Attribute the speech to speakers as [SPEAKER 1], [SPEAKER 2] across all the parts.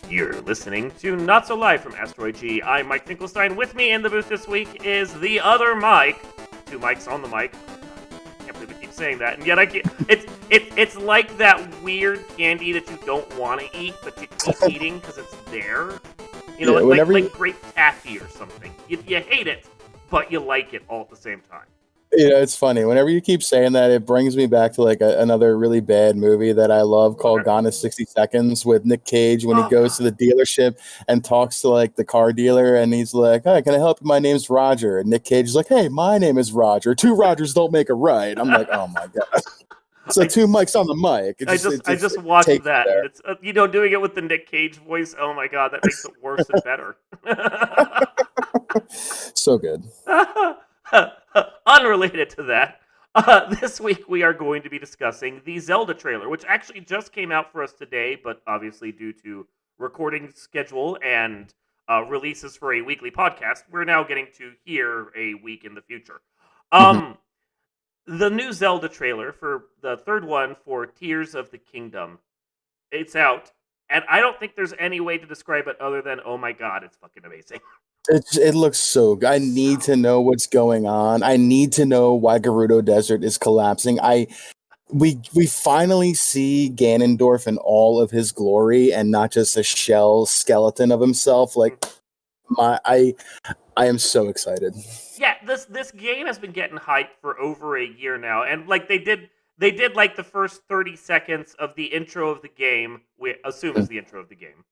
[SPEAKER 1] You're listening to Not So Live from Asteroid G. I'm Mike Finkelstein. With me in the booth this week is the other Mike. Two mics on the mic. I can't believe I keep saying that, and yet I can't. It's like that weird candy that you don't want to eat, but you keep eating because it's there. You know, like grape taffy or something. You hate it, but you like it all at the same time.
[SPEAKER 2] It's funny. Whenever you keep saying that, it brings me back to like another really bad movie that I love called Gone in 60 Seconds with Nick Cage when he goes to the dealership and talks to like the car dealer and he's like, "Hi, can I help you? My name's Roger." And Nick Cage is like, "Hey, my name is Roger. Two Rogers don't make a right." I'm like, oh my God. It's like two mics on the mic.
[SPEAKER 1] I just watched that, and it's doing it with the Nick Cage voice. Oh my God, that makes it worse and better.
[SPEAKER 2] So good.
[SPEAKER 1] Unrelated to that, this week we are going to be discussing the Zelda trailer, which actually just came out for us today, but obviously due to recording schedule and releases for a weekly podcast, we're now getting to hear a week in the future. The new Zelda trailer for the third one for Tears of the Kingdom, it's out, and I don't think there's any way to describe it other than, oh my God, it's fucking amazing.
[SPEAKER 2] It looks so good. I need to know what's going on. I need to know why Gerudo Desert is collapsing. We finally see Ganondorf in all of his glory and not just a shell skeleton of himself. Like I am so excited.
[SPEAKER 1] Yeah, this game has been getting hyped for over a year now, and like they did like the first 30 seconds of the intro of the game. We assume is the intro of the game.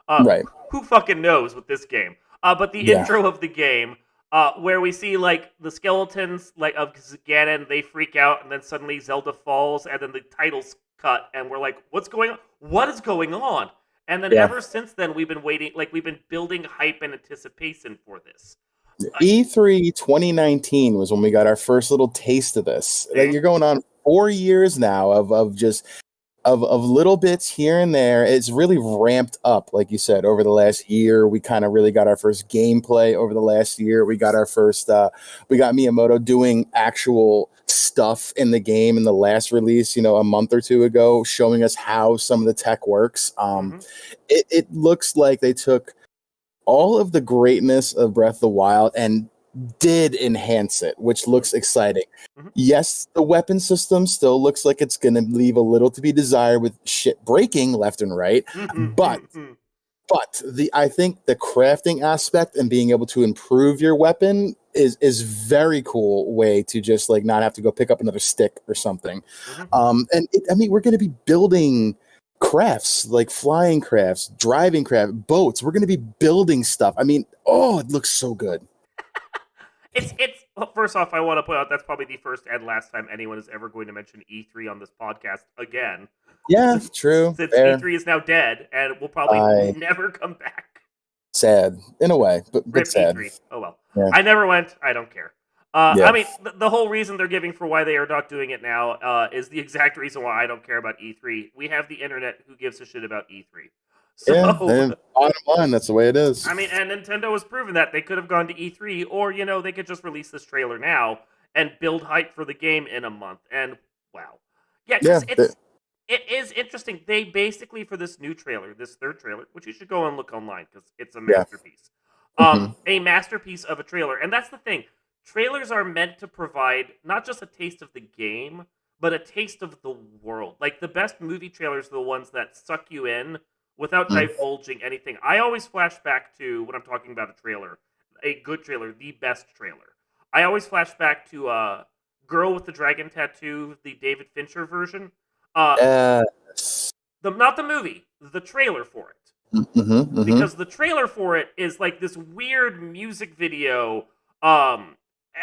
[SPEAKER 2] Right.
[SPEAKER 1] Who fucking knows with this game? But the intro of the game, where we see like the skeletons like of Ganon, they freak out, and then suddenly Zelda falls, and then the titles cut, and we're like, "What's going on? What is going on?" And then ever since then, we've been waiting, like we've been building hype and anticipation for this.
[SPEAKER 2] E3 2019 was when we got our first little taste of this. Like you're going on 4 years now of just little bits here and there. It's really ramped up, like you said, over the last year. We kind of really got our first gameplay over the last year. We got our first, we got Miyamoto doing actual stuff in the game in the last release, a month or two ago, showing us how some of the tech works. It looks like they took all of the greatness of Breath of the Wild and did enhance it, which looks exciting. Yes, the weapon system still looks like it's going to leave a little to be desired with shit breaking left and right, but I think the crafting aspect and being able to improve your weapon is very cool way to just like not have to go pick up another stick or something. We're going to be building crafts like flying crafts, driving craft, boats. We're going to be building stuff. It looks so good.
[SPEAKER 1] Well, first off, I want to point out that's probably the first and last time anyone is ever going to mention E3 on this podcast again.
[SPEAKER 2] Yeah, true.
[SPEAKER 1] Since E3 is now dead and will probably never come back.
[SPEAKER 2] Sad, in a way, but sad.
[SPEAKER 1] E3. Oh well.
[SPEAKER 2] Yeah.
[SPEAKER 1] I never went. I don't care. The whole reason they're giving for why they are not doing it now is the exact reason why I don't care about E3. We have the internet. Who gives a shit about E3? So,
[SPEAKER 2] bottom line, that's the way it is.
[SPEAKER 1] And Nintendo has proven that they could have gone to E3, or they could just release this trailer now and build hype for the game in a month. And wow, it is interesting. They basically for this new trailer, this third trailer, which you should go and look online because it's a masterpiece. A masterpiece of a trailer, and that's the thing. Trailers are meant to provide not just a taste of the game, but a taste of the world. Like the best movie trailers are the ones that suck you in without divulging anything. I always flash back to, when I'm talking about a trailer, a good trailer, the best trailer. I always flash back to Girl with the Dragon Tattoo, the David Fincher version. Not the movie, the trailer for it. Because the trailer for it is like this weird music video and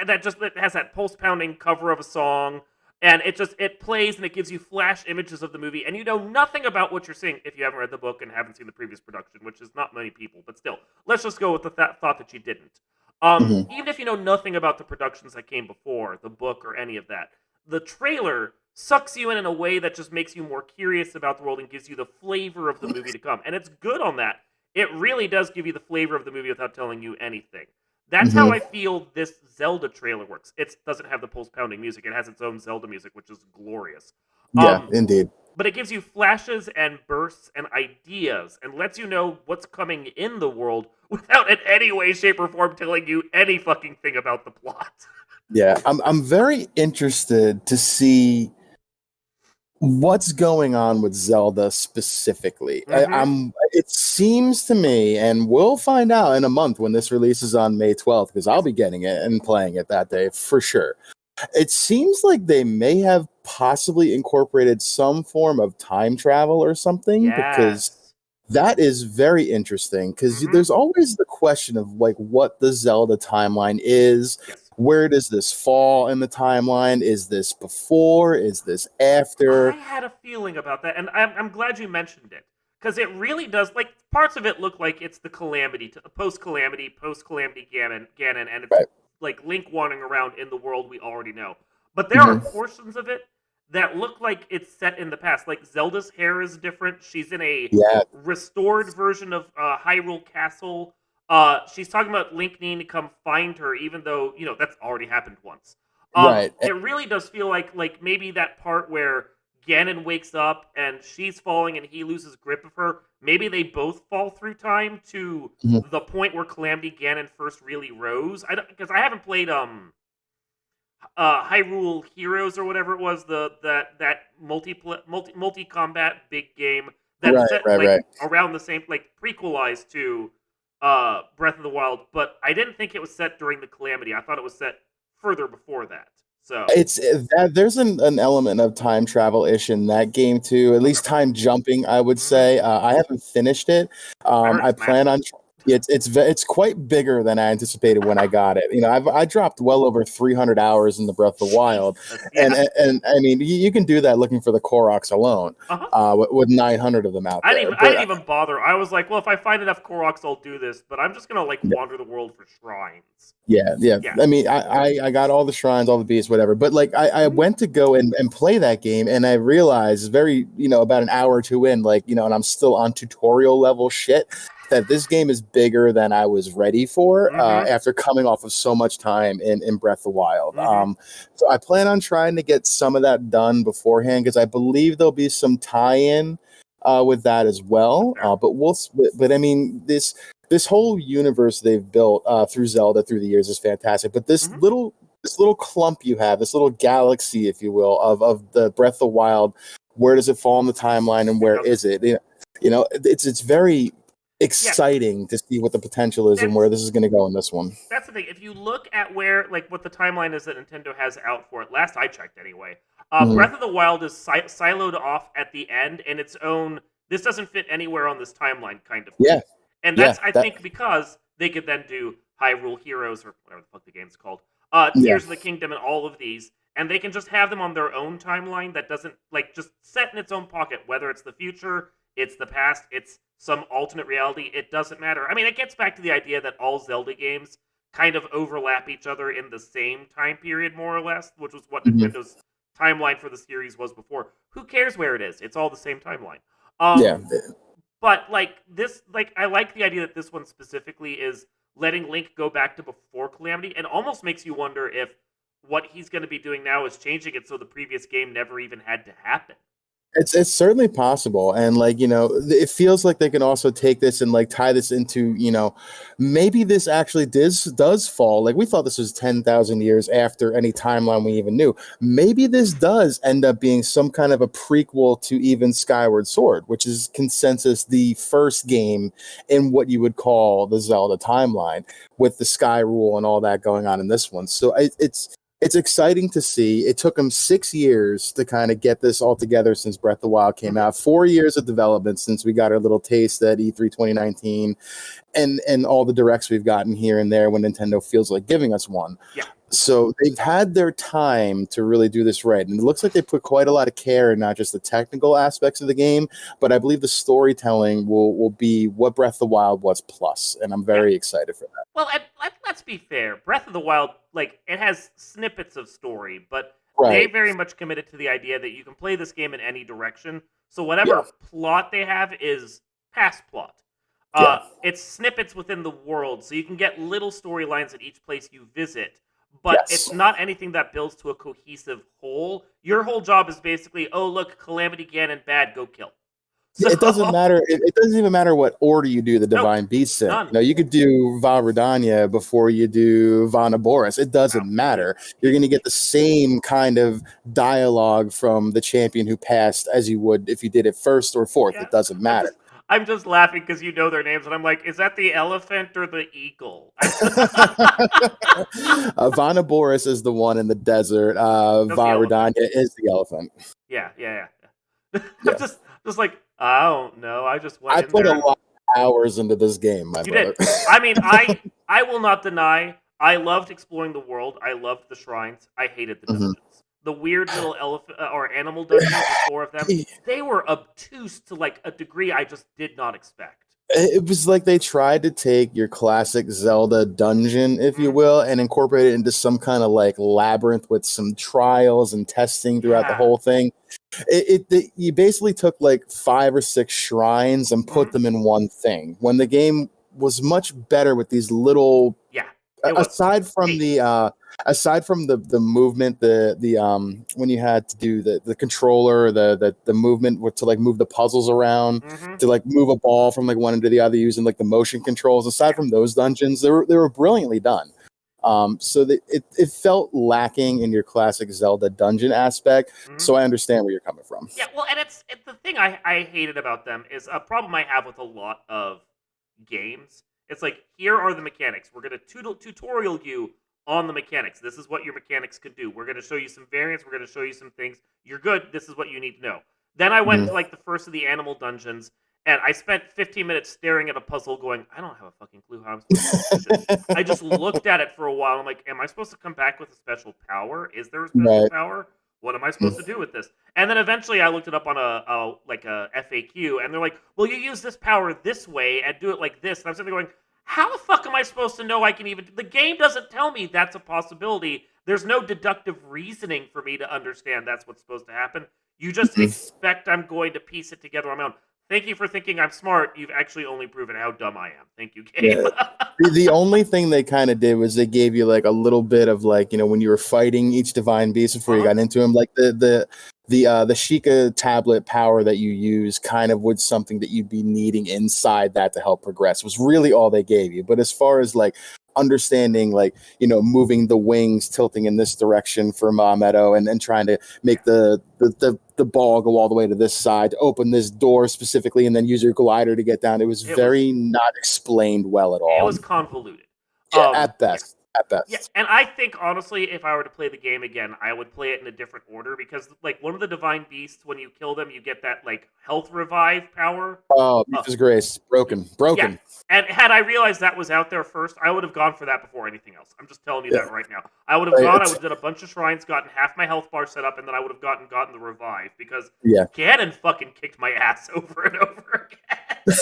[SPEAKER 1] that has that pulse-pounding cover of a song. And it plays and it gives you flash images of the movie, and you know nothing about what you're seeing if you haven't read the book and haven't seen the previous production, which is not many people, but still, let's just go with the thought that you didn't. Even if you know nothing about the productions that came before, the book or any of that, the trailer sucks you in a way that just makes you more curious about the world and gives you the flavor of the movie to come. And it's good on that. It really does give you the flavor of the movie without telling you anything. That's how I feel this Zelda trailer works. It doesn't have the pulse-pounding music. It has its own Zelda music, which is glorious.
[SPEAKER 2] Yeah, indeed.
[SPEAKER 1] but it gives you flashes and bursts and ideas and lets you know what's coming in the world without in any way, shape, or form telling you any fucking thing about the plot.
[SPEAKER 2] Yeah, I'm very interested to see what's going on with Zelda specifically.
[SPEAKER 1] Mm-hmm.
[SPEAKER 2] It seems to me, and we'll find out in a month when this releases on May 12th, because I'll
[SPEAKER 1] Yes.
[SPEAKER 2] be getting it and playing it that day for sure. It seems like they may have possibly incorporated some form of time travel or something, because
[SPEAKER 1] Yes.
[SPEAKER 2] that is very interesting, because
[SPEAKER 1] Mm-hmm.
[SPEAKER 2] there's always the question of like what the Zelda timeline is.
[SPEAKER 1] Yes.
[SPEAKER 2] Where does this fall in the timeline? Is this before? Is this
[SPEAKER 1] I
[SPEAKER 2] after?
[SPEAKER 1] had a feeling about that, and I'm glad you mentioned it because it really does. Like parts of it look like it's the calamity, post calamity, Ganon, and it's
[SPEAKER 2] Right.
[SPEAKER 1] like Link wandering around in the world we already know. But there are
[SPEAKER 2] Hmm.
[SPEAKER 1] portions of it that look like it's set in the past. Like Zelda's hair is different. She's in a
[SPEAKER 2] Yeah.
[SPEAKER 1] restored version of Hyrule Castle. She's talking about Link needing to come find her, even though that's already happened once.
[SPEAKER 2] Right.
[SPEAKER 1] It really does feel like maybe that part where Ganon wakes up and she's falling and he loses grip of her. Maybe they both fall through time to
[SPEAKER 2] Mhm.
[SPEAKER 1] the point where Calamity Ganon first really rose. I don't because I haven't played Hyrule Heroes or whatever it was, that multi combat big game that's
[SPEAKER 2] Right.
[SPEAKER 1] set
[SPEAKER 2] Right.
[SPEAKER 1] like
[SPEAKER 2] Right.
[SPEAKER 1] around the same, like prequelized to Breath of the Wild, but I didn't think it was set during the Calamity. I thought it was set further before that. So
[SPEAKER 2] It's that there's an element of time travel ish in that game too. At
[SPEAKER 1] okay.
[SPEAKER 2] least time jumping, I would
[SPEAKER 1] Hmm.
[SPEAKER 2] say. I haven't finished it.
[SPEAKER 1] I heard
[SPEAKER 2] I
[SPEAKER 1] it's
[SPEAKER 2] plan
[SPEAKER 1] massive.
[SPEAKER 2] on. It's quite bigger than I anticipated when I got it. I dropped well over 300 hours in the Breath of the Wild,
[SPEAKER 1] Jesus,
[SPEAKER 2] and
[SPEAKER 1] yeah.
[SPEAKER 2] I mean you can do that looking for the Koroks alone,
[SPEAKER 1] Uh-huh.
[SPEAKER 2] with 900 of them out
[SPEAKER 1] I didn't
[SPEAKER 2] there.
[SPEAKER 1] even I
[SPEAKER 2] But
[SPEAKER 1] didn't even bother. I was like, well, if I find enough Koroks, I'll do this. But I'm just gonna like wander the world for shrines.
[SPEAKER 2] yeah, yeah.
[SPEAKER 1] Yeah.
[SPEAKER 2] I mean, I got all the shrines, all the beasts, whatever. But like, I
[SPEAKER 1] Mhm.
[SPEAKER 2] went to go and play that game, and I realized very, about an hour or two in, like, and I'm still on tutorial level shit, that this game is bigger than I was ready for,
[SPEAKER 1] Mhm.
[SPEAKER 2] after coming off of so much time in Breath of the Wild.
[SPEAKER 1] Mhm.
[SPEAKER 2] So I plan on trying to get some of that done beforehand, because I believe there'll be some tie-in with that as
[SPEAKER 1] That's
[SPEAKER 2] well.
[SPEAKER 1] fair.
[SPEAKER 2] But I mean, this whole universe they've built through Zelda through the years is fantastic. But
[SPEAKER 1] Mhm.
[SPEAKER 2] this little clump you have, this little galaxy, if you will, of the Breath of the Wild, where does it fall in the timeline, and
[SPEAKER 1] It
[SPEAKER 2] where
[SPEAKER 1] doesn't.
[SPEAKER 2] is it? It's very
[SPEAKER 1] Yeah.
[SPEAKER 2] exciting to see what the potential is and where
[SPEAKER 1] That's
[SPEAKER 2] this is going to go in this one.
[SPEAKER 1] that's the thing. If you look at where like what the timeline is that Nintendo has out for it, last I checked anyway,
[SPEAKER 2] Mhm.
[SPEAKER 1] Breath of the Wild is siloed off at the end in its own. This doesn't fit anywhere on this timeline, kind of thing.
[SPEAKER 2] Yeah,
[SPEAKER 1] And
[SPEAKER 2] yeah,
[SPEAKER 1] that's I
[SPEAKER 2] that
[SPEAKER 1] think because they could then do Hyrule Heroes or whatever the fuck the game's called,
[SPEAKER 2] yeah,
[SPEAKER 1] Tears of the Kingdom, and all of these, and they can just have them on their own timeline that doesn't like just set in its own pocket. Whether it's the future, it's the past, it's some alternate reality, it doesn't matter. I mean, it gets back to the idea that all Zelda games kind of overlap each other in the same time period, more or less, which was what
[SPEAKER 2] mhm,
[SPEAKER 1] Nintendo's timeline for the series was before. Who cares where it is? It's all the same timeline.
[SPEAKER 2] yeah.
[SPEAKER 1] But like this, like I like the idea that this one specifically is letting Link go back to before Calamity, and almost makes you wonder if what he's going to be doing now is changing it so the previous game never even had to happen.
[SPEAKER 2] It's certainly possible, and like it feels like they can also take this and like tie this into maybe this actually does fall. Like we thought this was 10,000 years after any timeline we even knew. Maybe this does end up being some kind of a prequel to even Skyward Sword, which is consensus the first game in what you would call the Zelda timeline, with the Sky Rule and all that going on in this one. So it's exciting to see. It took them 6 years to kind of get this all together since Breath of the Wild came
[SPEAKER 1] Mhm.
[SPEAKER 2] out. 4 years of development since we got our little taste at E3 2019, and all the directs we've gotten here and there when Nintendo feels like giving us one.
[SPEAKER 1] Yeah.
[SPEAKER 2] So they've had their time to really do this right. And it looks like they put quite a lot of care in not just the technical aspects of the game, but I believe the storytelling will be what Breath of the Wild was plus. And I'm
[SPEAKER 1] Yeah.
[SPEAKER 2] very excited for that.
[SPEAKER 1] Well, and let's be fair. Breath of the Wild, like, it has snippets of story, but they
[SPEAKER 2] Right.
[SPEAKER 1] very much committed to the idea that you can play this game in any direction. So
[SPEAKER 2] Yeah.
[SPEAKER 1] whatever plot they have is past plot.
[SPEAKER 2] Yeah.
[SPEAKER 1] It's snippets within the world, so you can get little storylines at each place you visit. but it's
[SPEAKER 2] Yes.
[SPEAKER 1] not anything that builds to a cohesive whole. Your whole job is basically, oh look, Calamity Ganon bad, go kill. So
[SPEAKER 2] It doesn't matter. It doesn't even matter what order you do the
[SPEAKER 1] nope,
[SPEAKER 2] divine beasts in.
[SPEAKER 1] none.
[SPEAKER 2] You could do Val Redania before you do Vanaboris. It doesn't matter. You're going to get the same kind of dialogue from the champion who passed as you would if you did it first or fourth.
[SPEAKER 1] Yeah,
[SPEAKER 2] It doesn't matter.
[SPEAKER 1] I'm just laughing because you know their names, and I'm like, is that the elephant or the eagle?
[SPEAKER 2] Vanaboris is the one in the desert.
[SPEAKER 1] That's the
[SPEAKER 2] Val
[SPEAKER 1] elephant.
[SPEAKER 2] Redania is the elephant.
[SPEAKER 1] Yeah. I'm
[SPEAKER 2] Yeah.
[SPEAKER 1] just like, I don't know. I just went
[SPEAKER 2] I
[SPEAKER 1] in
[SPEAKER 2] put a
[SPEAKER 1] there and
[SPEAKER 2] lot of hours into this game, my
[SPEAKER 1] you did.
[SPEAKER 2] brother.
[SPEAKER 1] I mean, I will not deny I loved exploring the world. I loved the shrines. I hated the
[SPEAKER 2] Mhm.
[SPEAKER 1] dungeons. The weird little elephant or animal dungeons, the four of them, they were obtuse to like a degree I just did not expect.
[SPEAKER 2] It was like they tried to take your classic Zelda dungeon, if you
[SPEAKER 1] Mhm.
[SPEAKER 2] will, and incorporate it into some kind of like labyrinth with some trials and testing throughout the
[SPEAKER 1] Yeah.
[SPEAKER 2] whole thing. You basically took like 5 or 6 shrines and put
[SPEAKER 1] Mhm.
[SPEAKER 2] them in one thing. When the game was much better with these little,
[SPEAKER 1] Yeah. It was.
[SPEAKER 2] aside from
[SPEAKER 1] Hey.
[SPEAKER 2] the movement, the when you had to do the controller, the movement to like move the puzzles around,
[SPEAKER 1] Mhm.
[SPEAKER 2] to like move a ball from like one end to the other using like the motion controls. Aside
[SPEAKER 1] Yeah.
[SPEAKER 2] from those dungeons, they were brilliantly done. So that it felt lacking in your classic Zelda dungeon aspect.
[SPEAKER 1] Mhm.
[SPEAKER 2] So I understand where you're coming from.
[SPEAKER 1] Yeah, well, and it's the thing I hated about them is a problem I have with a lot of games. It's like, here are the mechanics. We're going to tutorial you on the mechanics. This is what your mechanics can do. We're going to show you some variants. We're going to show you some things. You're good. This is what you need to know. Then I went
[SPEAKER 2] Mhm.
[SPEAKER 1] to like the first of the animal dungeons, and I spent 15 minutes staring at a puzzle going, I don't have a fucking clue how I'm supposed to finish this. I just looked at it for a while. I'm like, am I supposed to come back with a special power? Is there a special
[SPEAKER 2] Right.
[SPEAKER 1] power? What am I supposed to do with this? And then eventually I looked it up on a like a FAQ, and they're like, well, you use this power this way and do it like this. And I'm sitting there going, how the fuck am I supposed to know I can even? The game doesn't tell me that's a possibility. There's no deductive reasoning for me to understand that's what's supposed to happen. You just
[SPEAKER 2] Mhm.
[SPEAKER 1] expect I'm going to piece it together on my own. Thank you for thinking I'm smart. You've actually only proven how dumb I am. Thank you, game.
[SPEAKER 2] Yeah. The only thing they kind of did was they gave you like a little bit of like, when you were fighting each divine beast before you
[SPEAKER 1] Uh-huh.
[SPEAKER 2] got into him, like the Sheikah tablet power that you use kind of was something that you'd be needing inside that to help progress, was really all they gave you. But as far as like understanding, like, moving the wings, tilting in this direction for Meadow, and trying to make the ball go all the way to this side to open this door specifically, and then use your glider to get down. It was
[SPEAKER 1] It was
[SPEAKER 2] very not explained well at
[SPEAKER 1] it
[SPEAKER 2] all.
[SPEAKER 1] was convoluted.
[SPEAKER 2] Yeah, at
[SPEAKER 1] Yeah.
[SPEAKER 2] best. At
[SPEAKER 1] Yeah,
[SPEAKER 2] best.
[SPEAKER 1] and I think honestly, if I were to play the game again, I would play it in a different order because, like, one of the divine beasts, when you kill them, you get that like health revive power.
[SPEAKER 2] Oh,
[SPEAKER 1] Uh,
[SPEAKER 2] Beef Grace.
[SPEAKER 1] y-
[SPEAKER 2] Broken.
[SPEAKER 1] yeah,
[SPEAKER 2] Broken.
[SPEAKER 1] and had I realized that was out there first, I would have gone for that before anything else. I'm just telling you
[SPEAKER 2] Yeah.
[SPEAKER 1] that right now. I would have
[SPEAKER 2] Right,
[SPEAKER 1] gone. I would have done a bunch of shrines, gotten half my health bar set up, and then I would have gotten the revive because
[SPEAKER 2] yeah.
[SPEAKER 1] Ganon fucking kicked my ass over and over again,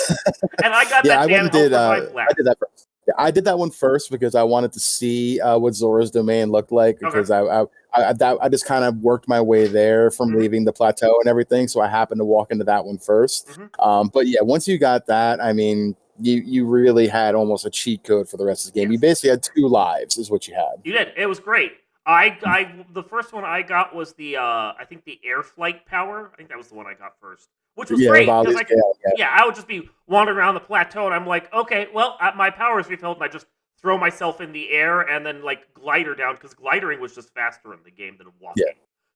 [SPEAKER 1] and I got
[SPEAKER 2] Yeah,
[SPEAKER 1] that
[SPEAKER 2] I went
[SPEAKER 1] damn
[SPEAKER 2] and
[SPEAKER 1] health
[SPEAKER 2] did
[SPEAKER 1] revive
[SPEAKER 2] I
[SPEAKER 1] last.
[SPEAKER 2] did that first. Yeah, I did that one first because I wanted to see what Zora's domain looked like,
[SPEAKER 1] Okay.
[SPEAKER 2] because I just kind of worked my way there from
[SPEAKER 1] Mhm.
[SPEAKER 2] leaving the plateau and everything, so I happened to walk into that one first.
[SPEAKER 1] Mhm.
[SPEAKER 2] But yeah, once you got that, I mean, you really had almost a cheat code for the rest of the game. You
[SPEAKER 1] Yes.
[SPEAKER 2] basically had 2 lives, is what you had.
[SPEAKER 1] You did. It was great. I the first one I got was the I think the air flight power. I think that was the one I got first, which was
[SPEAKER 2] Yeah,
[SPEAKER 1] great because
[SPEAKER 2] Vali's
[SPEAKER 1] I could.
[SPEAKER 2] Gale. Yeah,
[SPEAKER 1] Yeah, I would just be wandering around the plateau, and I'm like, okay, well, my power is refilled, and I just throw myself in the air and then like glider down because glidering was just faster in the game than
[SPEAKER 2] yeah.
[SPEAKER 1] walking.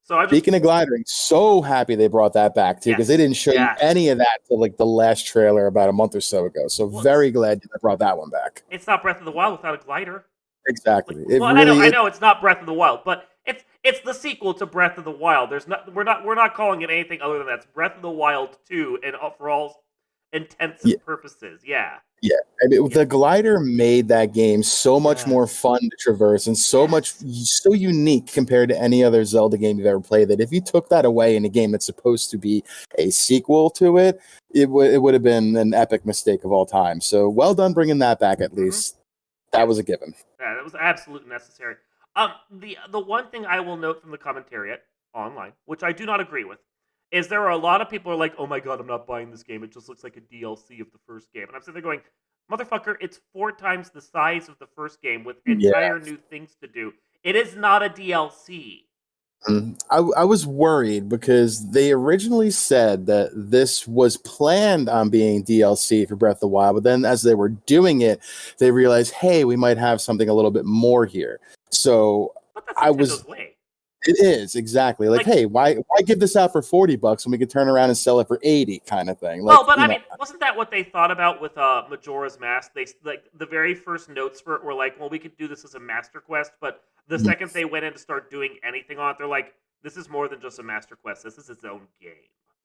[SPEAKER 1] So I just
[SPEAKER 2] Speaking of gliding, so happy they brought that back too, because they
[SPEAKER 1] yes,
[SPEAKER 2] didn't show you
[SPEAKER 1] yes.
[SPEAKER 2] any of that till like the last trailer about a month or so ago. So
[SPEAKER 1] Well,
[SPEAKER 2] very glad they brought that one back.
[SPEAKER 1] it's not Breath of the Wild without a glider. Like,
[SPEAKER 2] Exactly. It
[SPEAKER 1] well, and I know,
[SPEAKER 2] really
[SPEAKER 1] I
[SPEAKER 2] it
[SPEAKER 1] know it's not Breath of the Wild, but it's the sequel to Breath of the Wild. There's not we're not calling it anything other than that. It's Breath of the Wild 2, and for all intents
[SPEAKER 2] yeah,
[SPEAKER 1] and purposes, yeah,
[SPEAKER 2] yeah. I mean,
[SPEAKER 1] yeah,
[SPEAKER 2] the glider made that game so much more
[SPEAKER 1] yes,
[SPEAKER 2] fun to traverse and
[SPEAKER 1] yes,
[SPEAKER 2] so unique compared to any other Zelda game you've ever played, that if you took that away in a game that's supposed to be a sequel to it, it would have been an epic mistake of all time. So well done bringing that back, at
[SPEAKER 1] hmm
[SPEAKER 2] least.
[SPEAKER 1] yeah,
[SPEAKER 2] That was a given.
[SPEAKER 1] yeah. That was absolutely necessary. The one thing I will note from the commentariat online, which I do not agree with, is there are a lot of people who are like, "Oh my god, I'm not buying this game. It just looks like a DLC of the first game." And I'm sitting there going, "Motherfucker, it's 4 times the size of the first game with
[SPEAKER 2] Yeah.
[SPEAKER 1] entire new things to do. It is not a DLC.
[SPEAKER 2] I was worried because they originally said that this was planned on being DLC for Breath of the Wild, but then as they were doing it, they realized, hey, we might have something a little bit more here. So
[SPEAKER 1] But that's
[SPEAKER 2] I was
[SPEAKER 1] Nintendo's way.
[SPEAKER 2] It is exactly like, hey, why give this out for $40 when we could turn around and sell it for 80 kind of thing? Like,
[SPEAKER 1] Well, but I mean, wasn't that what they thought about with Majora's Mask? They like the very first notes for it were like, well, we could do this as a master quest, but the
[SPEAKER 2] Mhm.
[SPEAKER 1] second they went in to start doing anything on it, they're like, this is more than just a master quest. This is its own game.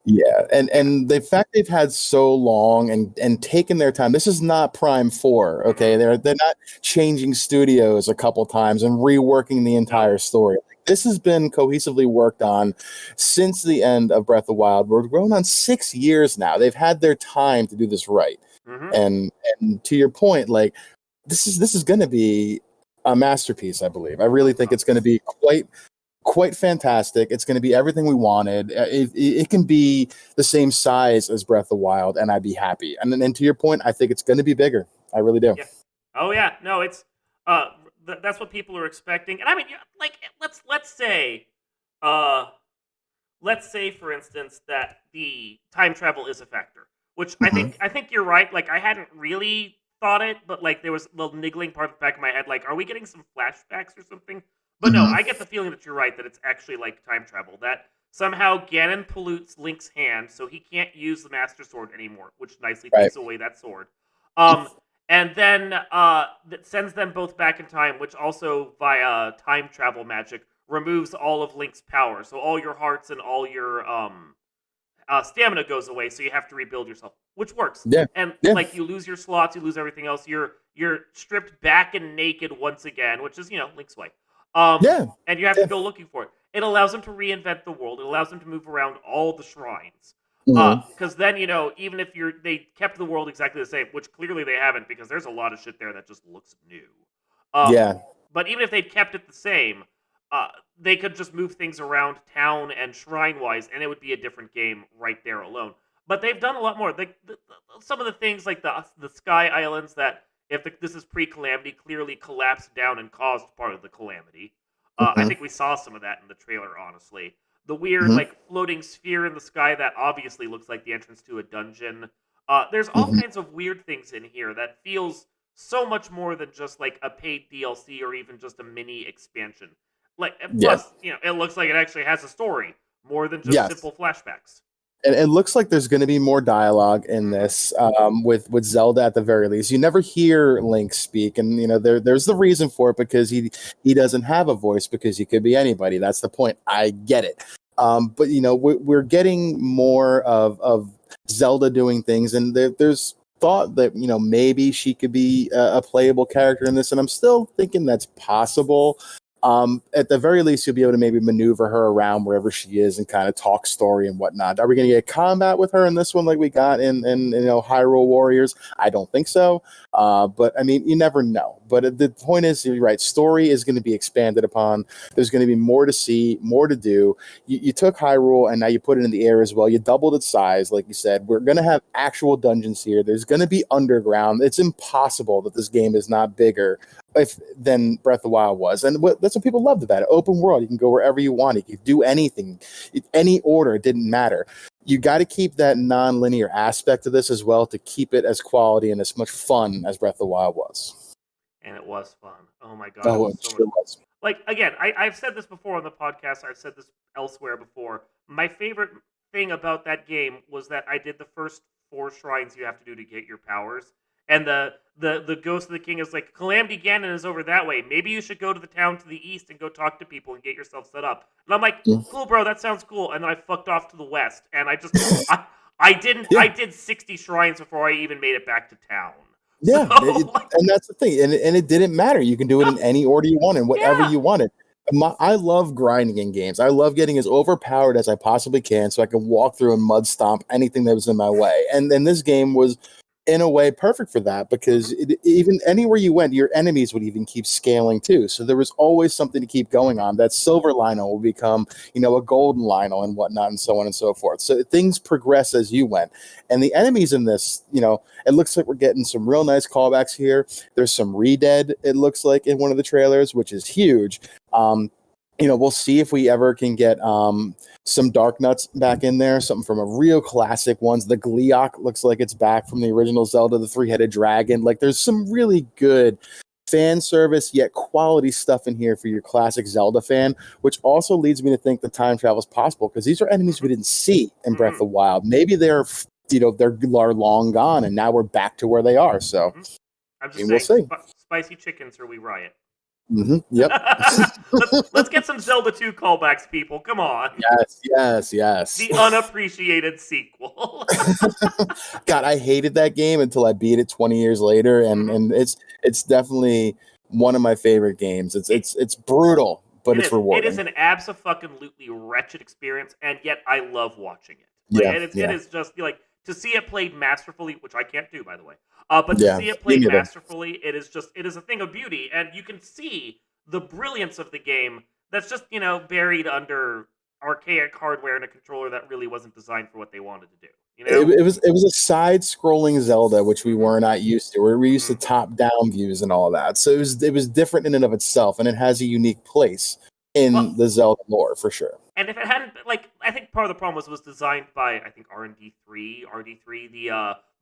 [SPEAKER 2] Yeah, and
[SPEAKER 1] Yeah.
[SPEAKER 2] and the fact they've had so long and taken their time. This is not Prime 4, okay?
[SPEAKER 1] Mm-hmm.
[SPEAKER 2] They're not changing studios a couple times and reworking the
[SPEAKER 1] No.
[SPEAKER 2] entire story. This has been cohesively worked on since the end of Breath of the Wild. We're going on 6 years now. They've had their time to do this right.
[SPEAKER 1] Mm-hmm.
[SPEAKER 2] And to your point, like this is going to be a masterpiece, I believe. I really think it's going to be quite fantastic. It's going to be everything we wanted. It can be the same size as Breath of the Wild, and I'd be happy. And then to your point, I think it's going to be bigger. I really do.
[SPEAKER 1] Yeah. Oh yeah. No, it's uh that's what people are expecting. And I mean, yeah, like let's say uh let's say for instance that the time travel is a factor, which
[SPEAKER 2] Mhm.
[SPEAKER 1] I think you're right. Like I hadn't really thought it, but like there was a little niggling part of the back of my head like are we getting some flashbacks or something? But no,
[SPEAKER 2] Mhm.
[SPEAKER 1] I get the feeling that you're right that it's actually like time travel that somehow Ganon pollutes Link's hand so he can't use the master sword anymore, which nicely
[SPEAKER 2] Right.
[SPEAKER 1] takes away that sword. Um and then that sends them both back in time, which also via time travel magic removes all of Link's power. So all your hearts and all your stamina goes away. So you have to rebuild yourself, which works.
[SPEAKER 2] Yeah.
[SPEAKER 1] And
[SPEAKER 2] Yeah.
[SPEAKER 1] like you lose your slots, you lose everything else. You're stripped back and naked once again, which is Link's way.
[SPEAKER 2] Yeah.
[SPEAKER 1] And you have to
[SPEAKER 2] Yeah.
[SPEAKER 1] go looking for it. It allows them to reinvent the world. It allows them to move around all the shrines.
[SPEAKER 2] Mhm.
[SPEAKER 1] Because then even if they kept the world exactly the same, which clearly they haven't, because there's a lot of shit there that just looks new. Um,
[SPEAKER 2] Yeah.
[SPEAKER 1] but even if they'd kept it the same, uh, they could just move things around town and shrine wise, and it would be a different game right there alone. But they've done a lot more. Some of the things like the Sky Islands that if this is pre-calamity clearly collapsed down and caused part of the calamity. I
[SPEAKER 2] Mhm.
[SPEAKER 1] think we saw some of that in the trailer. Honestly, the weird
[SPEAKER 2] Mhm.
[SPEAKER 1] like floating sphere in the sky that obviously looks like the entrance to a dungeon. There's all
[SPEAKER 2] Mhm.
[SPEAKER 1] kinds of weird things in here that feels so much more than just like a paid DLC or even just a mini expansion. Like
[SPEAKER 2] Yeah.
[SPEAKER 1] plus, it looks like it actually has a story more than just
[SPEAKER 2] Yes.
[SPEAKER 1] simple flashbacks.
[SPEAKER 2] And it looks like there's going to be more dialogue in
[SPEAKER 1] Hmm.
[SPEAKER 2] this, with Zelda at the very least. You never hear Link speak, and there's the reason for it because he doesn't have a voice because he could be anybody. That's the point. I get it. But we're getting more of Zelda doing things, and there's thought that maybe she could be a playable character in this, and I'm still thinking that's possible. At the very least, you'll be able to maybe maneuver her around wherever she is and kind of talk story and whatnot. Are we going to get combat with her in this one like we got in Hyrule Warriors? I don't think so. But I mean, you never know. But the point is, you're right. Story is going to be expanded upon. There's going to be more to see, more to do. You took Hyrule and now you put it in the air as well. You doubled its size, like you said. We're going to have actual dungeons here. There's going to be underground. It's impossible that this game is not bigger than Breath of the Wild was. And that's what people loved about it. Open world. You can go wherever you want. You can do anything. Any order. It didn't matter. You got to keep that non-linear aspect of this as well to keep it as quality and as much fun as Breath of the Wild was.
[SPEAKER 1] And it was fun. Oh my god, it
[SPEAKER 2] Oh,
[SPEAKER 1] was
[SPEAKER 2] it
[SPEAKER 1] so much
[SPEAKER 2] sure
[SPEAKER 1] fun.
[SPEAKER 2] was.
[SPEAKER 1] Like again, I've said this before on the podcast. I've said this elsewhere before. My favorite thing about that game was that I did the first 4 shrines you have to do to get your powers. And the ghost of the king is like Calamity Ganon is over that way. Maybe you should go to the town to the east and go talk to people and get yourself set up. And I'm like,
[SPEAKER 2] Mm.
[SPEAKER 1] cool, bro, that sounds cool. And then I fucked off to the west, and I
[SPEAKER 2] Yeah.
[SPEAKER 1] did 60 shrines before I even made it back to town. So
[SPEAKER 2] Yeah,
[SPEAKER 1] like,
[SPEAKER 2] and that's the thing, and it didn't matter. You can do it
[SPEAKER 1] no,
[SPEAKER 2] in any order you want, and whatever
[SPEAKER 1] yeah.
[SPEAKER 2] you wanted. I love grinding in games. I love getting as overpowered as I possibly can, so I can walk through and mud stomp anything that was in my way. And then this game was, in a way, perfect for that
[SPEAKER 1] Mhm.
[SPEAKER 2] because even anywhere you went, your enemies would even keep scaling too. So there was always something to keep going on. That silver Lionel will become, a golden Lionel and whatnot, and so on and so forth. So things progress as you went, and the enemies in this, it looks like we're getting some real nice callbacks here. There's some Re-Dead, it looks like, in one of the trailers, which is huge. We'll see if we ever can get some Dark Nuts back in there, something from a real classic ones. The Gleeok looks like it's back from the original Zelda, the three-headed dragon. Like, there's some really good fan service yet quality stuff in here for your classic Zelda fan, which also leads me to think the time travel is possible because these are enemies we didn't see in Breath of the Wild. Maybe they're long gone and now we're back to where they are. So
[SPEAKER 1] I'm just saying,
[SPEAKER 2] we'll see.
[SPEAKER 1] Spicy chickens or we riot.
[SPEAKER 2] Yep.
[SPEAKER 1] let's get some Zelda 2 callbacks, people. Come on.
[SPEAKER 2] Yes.
[SPEAKER 1] The unappreciated sequel.
[SPEAKER 2] God, I hated that game until I beat it 20 years later, and it's definitely one of my favorite games. It's brutal, but it's rewarding.
[SPEAKER 1] It is an abso-fucking-lutely wretched experience, and yet I love watching it. Like, it is just like to see it played masterfully, which I can't do, by the way. But to see it played masterfully, it is a thing of beauty, and you can see the brilliance of the game that's just, buried under archaic hardware and a controller that really wasn't designed for what they wanted to do.
[SPEAKER 2] It was a side-scrolling Zelda, which we were not used to. We're used to top-down views and all that. So it was different in and of itself, and it has a unique place in the Zelda lore for sure.
[SPEAKER 1] And if it hadn't, I think part of the problem was designed by, I think, RD3,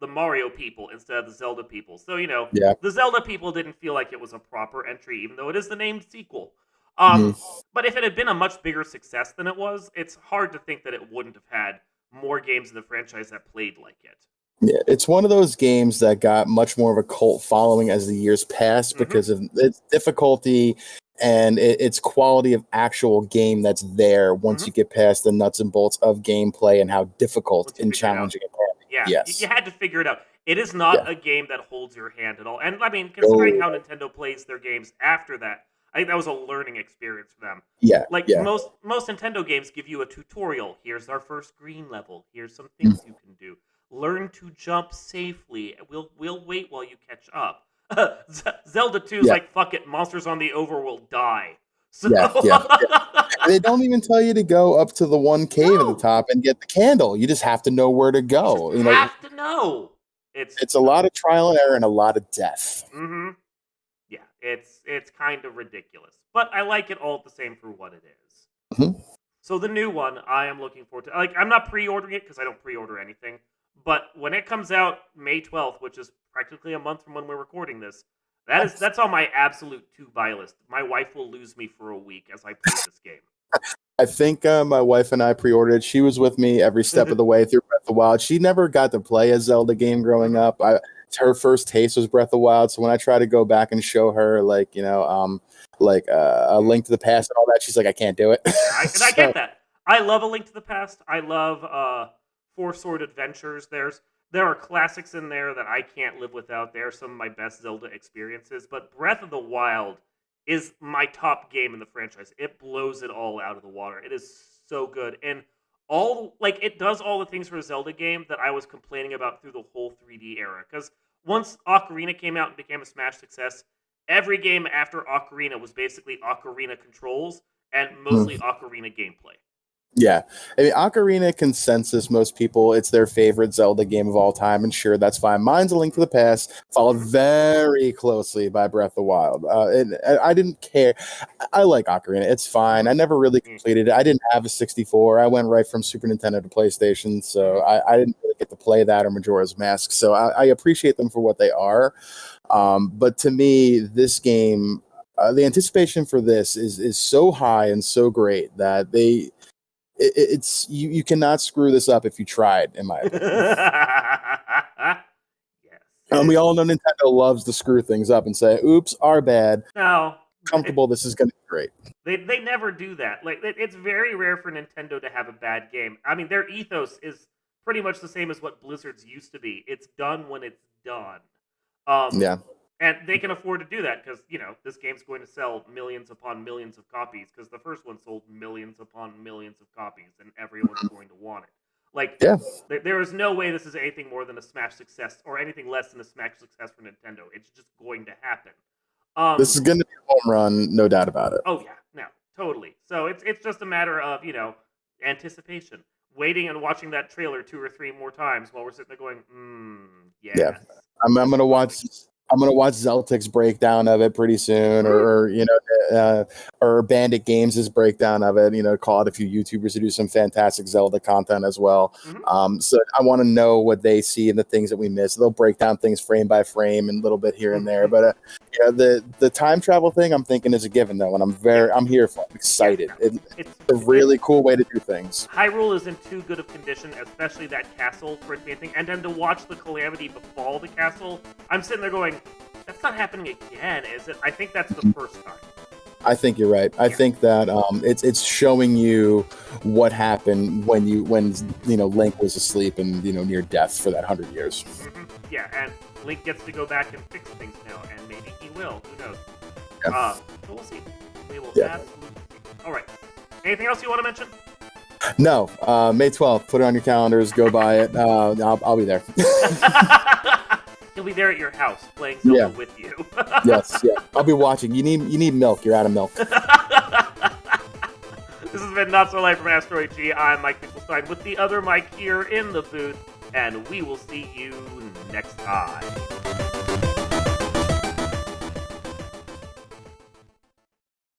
[SPEAKER 1] the Mario people instead of the Zelda people. So, the Zelda people didn't feel like it was a proper entry, even though it is the named sequel. But if it had been a much bigger success than it was, it's hard to think that it wouldn't have had more games in the franchise that played like it.
[SPEAKER 2] Yeah, it's one of those games that got much more of a cult following as the years passed because of its difficulty and its quality of actual game that's there once you get past the nuts and bolts of gameplay and how difficult and challenging it can be.
[SPEAKER 1] Yeah,
[SPEAKER 2] yes.
[SPEAKER 1] You had to figure it out. It is not a game that holds your hand at all. And, I mean, considering how Nintendo plays their games after that, I think that was a learning experience for them. Most Nintendo games give you a tutorial. Here's our first green level. Here's some things you can do. Learn to jump safely. We'll wait while you catch up. Zelda 2 is like, fuck it, monsters on the overworld die. So...
[SPEAKER 2] They don't even tell you to go up to the one cave at the top and get the candle. You just have to know where to go.
[SPEAKER 1] You have to know.
[SPEAKER 2] It's a lot of trial and error and a lot of death.
[SPEAKER 1] Yeah, it's kind of ridiculous. But I like it all the same for what it is. So the new one, I am looking forward to. I'm not pre-ordering it because I don't pre-order anything. But when it comes out May 12th, which is practically a month from when we're recording this, that's on my absolute to-buy list. My wife will lose me for a week as I play this game.
[SPEAKER 2] I think my wife and I pre-ordered it. She was with me every step of the way through Breath of the Wild. She never got to play a Zelda game growing up. Her first taste was Breath of the Wild. So when I try to go back and show her, a Link to the Past and all that, she's like, I can't do it.
[SPEAKER 1] I get that. I love A Link to the Past. I love Four Sword Adventures. There are classics in there that I can't live without. They're some of my best Zelda experiences. But Breath of the Wild is my top game in the franchise. It blows it all out of the water. It is so good. And it does all the things for a Zelda game that I was complaining about through the whole 3D era. Because once Ocarina came out and became a smash success, every game after Ocarina was basically Ocarina controls and mostly Ocarina gameplay.
[SPEAKER 2] Yeah. I mean, Ocarina consensus, most people, it's their favorite Zelda game of all time, and sure, that's fine. Mine's A Link to the Past, followed very closely by Breath of the Wild. And I didn't care. I like Ocarina. It's fine. I never really completed it. I didn't have a 64. I went right from Super Nintendo to PlayStation, so I didn't really get to play that or Majora's Mask. So I appreciate them for what they are. But to me, this game, the anticipation for this is so high and so great that it's you cannot screw this up if you tried, in my opinion.
[SPEAKER 1] Yes.
[SPEAKER 2] We all know Nintendo loves to screw things up and say, oops, our bad.
[SPEAKER 1] No.
[SPEAKER 2] Comfortable, this is going to be great.
[SPEAKER 1] They never do that. It's very rare for Nintendo to have a bad game. I mean, their ethos is pretty much the same as what Blizzard's used to be. It's done when it's done. And they can afford to do that because, this game's going to sell millions upon millions of copies because the first one sold millions upon millions of copies and everyone's going to want it. There is no way this is anything more than a smash success or anything less than a smash success for Nintendo. It's just going to happen.
[SPEAKER 2] This is going to be a home run, no doubt about it.
[SPEAKER 1] Oh, yeah. No, totally. So it's just a matter of, anticipation. Waiting and watching that trailer 2 or 3 more times while we're sitting there going, yes.
[SPEAKER 2] Yeah. I'm going to watch... I'm gonna watch Zeltic's breakdown of it pretty soon, or or Bandit Games' breakdown of it. Call out a few YouTubers who do some fantastic Zelda content as well. So I want to know what they see and the things that we miss. They'll break down things frame by frame and a little bit here and there. But the time travel thing, I'm thinking is a given though, and I'm here for it. I'm excited. It's a really cool way to do things.
[SPEAKER 1] Hyrule is in too good of condition, especially that castle for it to be anything. And then to watch the calamity befall the castle, I'm sitting there going, that's not happening again, is it? I think that's the first time.
[SPEAKER 2] I think you're right. I think that it's showing you what happened when Link was asleep and near death for that 100 years.
[SPEAKER 1] Yeah, and Link gets to go back and fix things now, and maybe he will. Who knows?
[SPEAKER 2] Yeah.
[SPEAKER 1] So we'll see. We will absolutely see. All right. Anything else you want to mention?
[SPEAKER 2] No. May 12th. Put it on your calendars. Go buy it. I'll be there.
[SPEAKER 1] He'll be there at your house playing Zelda with you.
[SPEAKER 2] Yes. Yeah. I'll be watching. You need milk. You're out of milk.
[SPEAKER 1] This has been Not So Live from Asteroid G. I'm Mike Finkelstein with the other Mike here in the booth, and we will see you next time.